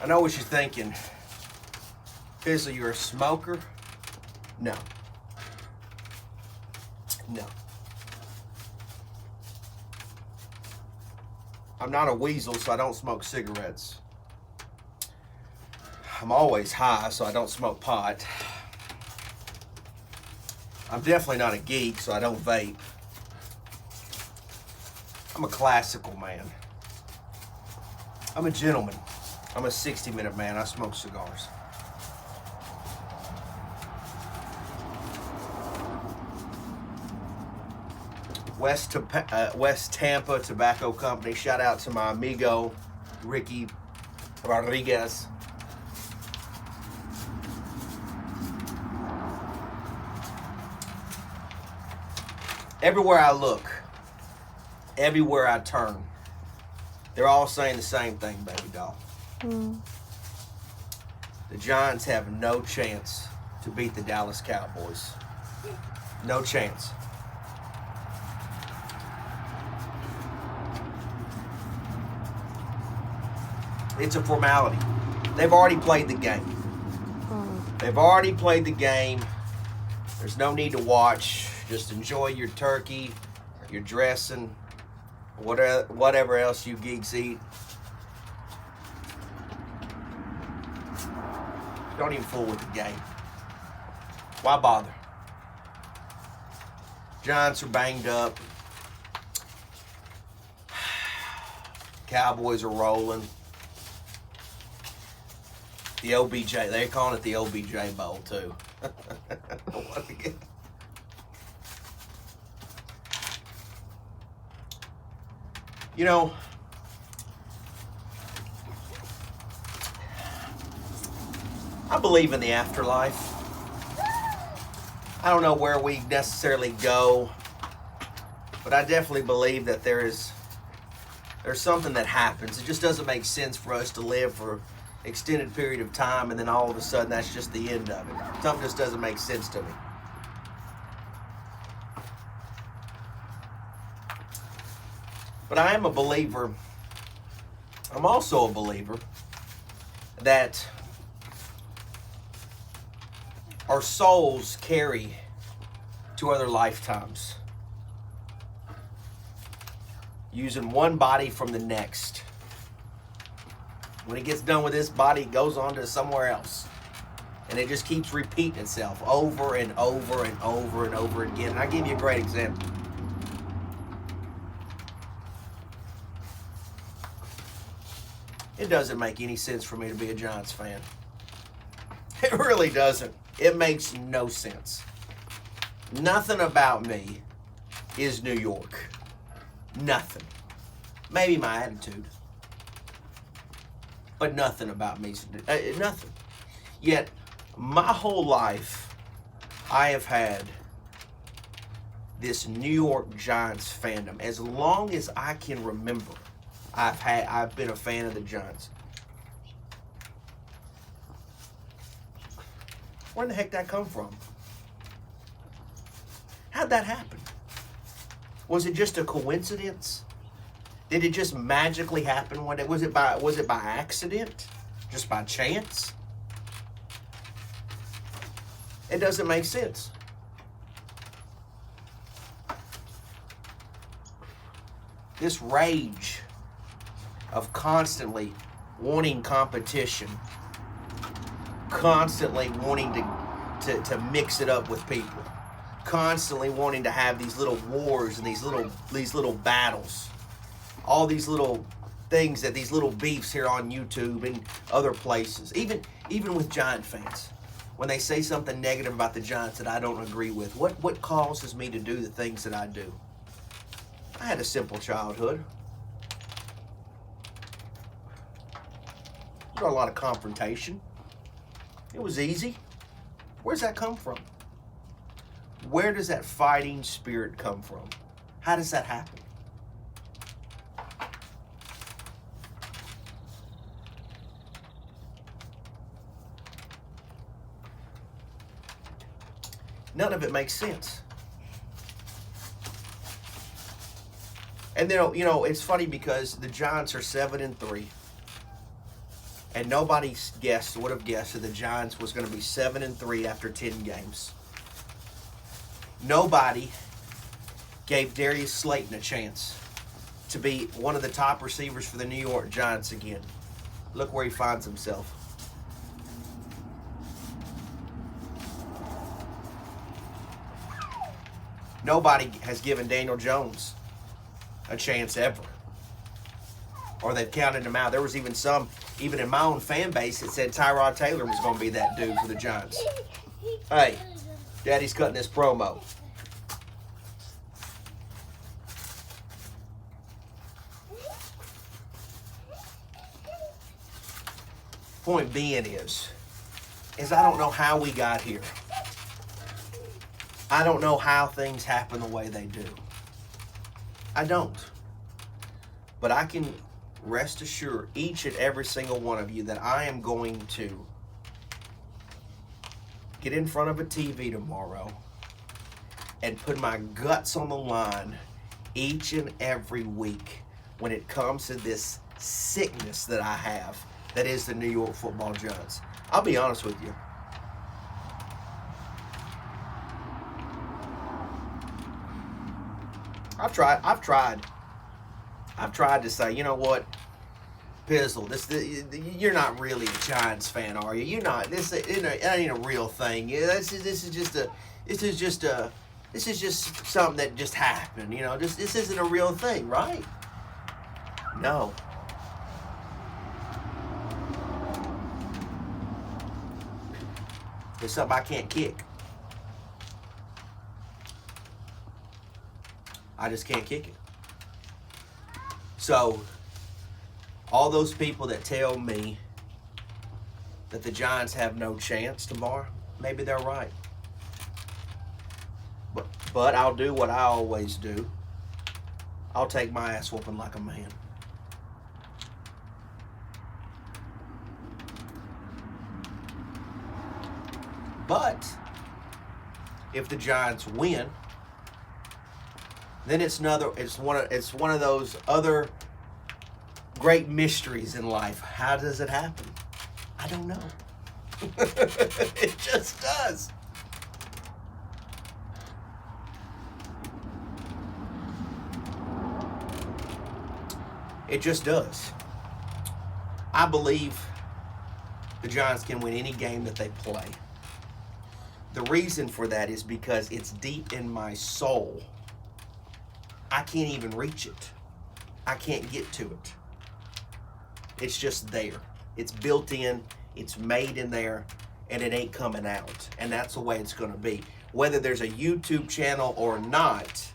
I know what you're thinking. Fizzle, you're a smoker? No. No. I'm not a weasel, so I don't smoke cigarettes. I'm always high, so I don't smoke pot. I'm definitely not a geek, so I don't vape. I'm a classical man. I'm a gentleman. I'm a 60-minute man. I smoke cigars. West Tampa Tobacco Company. Shout out to my amigo, Ricky Rodriguez. Everywhere I look, everywhere I turn, they're all saying the same thing, baby doll. The Giants have no chance to beat the Dallas Cowboys. No chance. It's a formality. They've already played the game. They've already played the game. There's no need to watch. Just enjoy your turkey, your dressing, whatever else you geeks eat. Don't even fool with the game. Why bother? Giants are banged up. Cowboys are rolling. The OBJ, they're calling it the OBJ Bowl too. You know, I believe in the afterlife. I don't know where we necessarily go, but I definitely believe that there's something that happens. It just doesn't make sense for us to live for extended period of time and then all of a sudden that's just the end of it. Something just doesn't make sense to me. But I am a believer. I'm also a believer that our souls carry to other lifetimes, using one body from the next. When it gets done with this body, it goes on to somewhere else. And it just keeps repeating itself over and over and over and over again. And I'll give you a great example. It doesn't make any sense for me to be a Giants fan. It really doesn't. It makes no sense. Nothing about me is New York. Nothing. Maybe my attitude. But nothing about me. Nothing. Yet, my whole life, I have had this New York Giants fandom. As long as I can remember, I've been a fan of the Giants. Where in the heck did that come from? How'd that happen? Was it just a coincidence? Did it just magically happen one day? Was it by accident? Just by chance? It doesn't make sense. This rage of constantly wanting competition, constantly wanting to mix it up with people, constantly wanting to have these little wars and these little battles, all these little things, that these little beefs here on YouTube and other places, even with Giant fans. When they say something negative about the Giants that I don't agree with, what causes me to do the things that I do? I had a simple childhood. There's not a lot of confrontation. It was easy. Where's that come from? Where does that fighting spirit come from? How does that happen? None of it makes sense. And then, it's funny because the Giants are 7-3. And nobody would have guessed that the Giants was going to be 7-3 after 10 games. Nobody gave Darius Slayton a chance to be one of the top receivers for the New York Giants again. Look where he finds himself. Nobody has given Daniel Jones a chance ever. Or they've counted him out. There was even some, even in my own fan base, that said Tyrod Taylor was going to be that dude for the Giants. Hey, Daddy's cutting this promo. Point being is I don't know how we got here. I don't know how things happen the way they do. I don't. But I can rest assured, each and every single one of you, that I am going to get in front of a TV tomorrow and put my guts on the line each and every week when it comes to this sickness that I have, that is the New York Football Giants. I'll be honest with you. I've tried to say, you know what, Pizzle, you're not really a Giants fan, are you? You're not. This ain't a real thing. Yeah, this is just something that just happened. You know, this isn't a real thing, right? No. It's something I can't kick. I just can't kick it. So, all those people that tell me that the Giants have no chance tomorrow, maybe they're right. But I'll do what I always do. I'll take my ass whooping like a man. But if the Giants win, then it's one of those other great mysteries in life. How does it happen? I don't know. It just does. It just does. I believe the Giants can win any game that they play. The reason for that is because it's deep in my soul. I can't even reach it. I can't get to it. It's just there. It's built in. It's made in there. And it ain't coming out. And that's the way it's going to be. Whether there's a YouTube channel or not,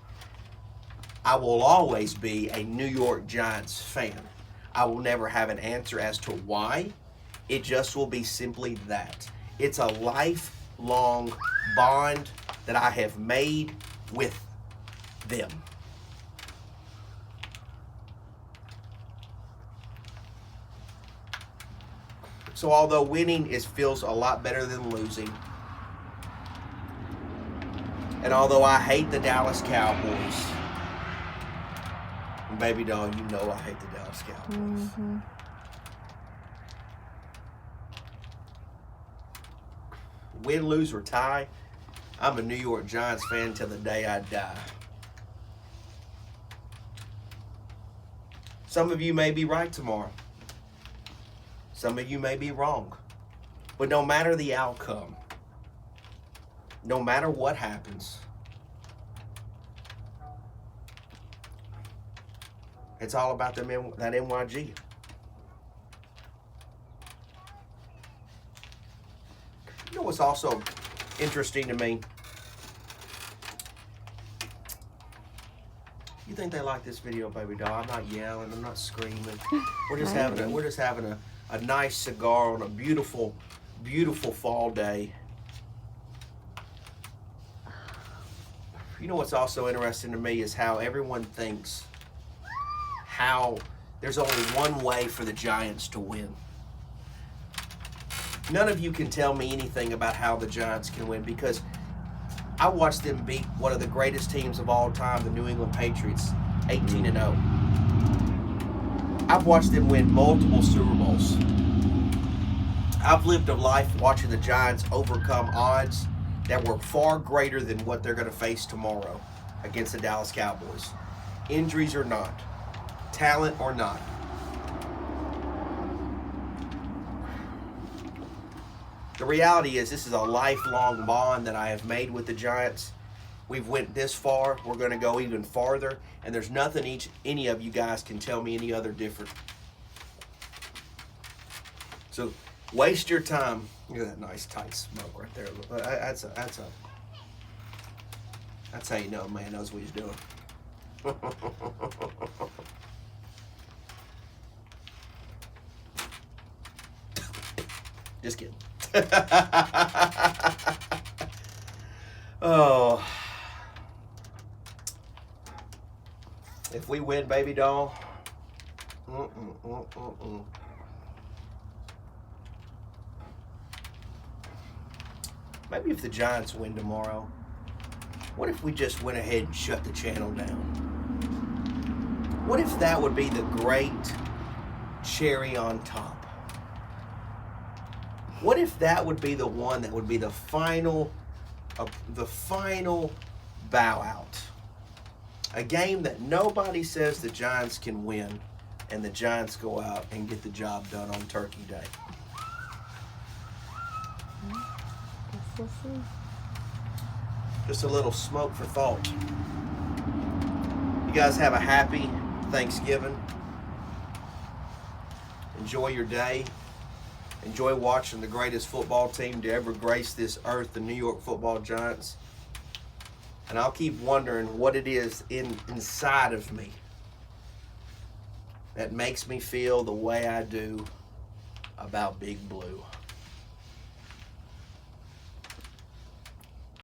I will always be a New York Giants fan. I will never have an answer as to why. It just will be simply that. It's a lifelong bond that I have made with them. So although winning feels a lot better than losing, and although I hate the Dallas Cowboys, and baby doll, you know I hate the Dallas Cowboys. Mm-hmm. Win, lose, or tie, I'm a New York Giants fan till the day I die. Some of you may be right tomorrow. Some of you may be wrong. But no matter the outcome, no matter what happens, it's all about that NYG. You know what's also interesting to me? You think they like this video, baby doll? I'm not yelling. I'm not screaming. We're just having a nice cigar on a beautiful, beautiful fall day. You know what's also interesting to me is how everyone thinks how there's only one way for the Giants to win. None of you can tell me anything about how the Giants can win, because I watched them beat one of the greatest teams of all time, the New England Patriots, 18-0. I've watched them win multiple Super Bowls. I've lived a life watching the Giants overcome odds that were far greater than what they're going to face tomorrow against the Dallas Cowboys. Injuries or not, talent or not. The reality is this is a lifelong bond that I have made with the Giants. We've went this far. We're going to go even farther. And there's nothing any of you guys can tell me any other different. So waste your time. Look at that nice tight smoke right there. That's how you know a man knows what he's doing. Just kidding. Oh. If we win, baby doll. Maybe if the Giants win tomorrow, what if we just went ahead and shut the channel down? What if that would be the great cherry on top? What if that would be the one that would be the final bow out? A game that nobody says the Giants can win, and the Giants go out and get the job done on Turkey Day. Just a little smoke for thought. You guys have a happy Thanksgiving. Enjoy your day. Enjoy watching the greatest football team to ever grace this earth, the New York Football Giants. And I'll keep wondering what it is inside of me that makes me feel the way I do about Big Blue.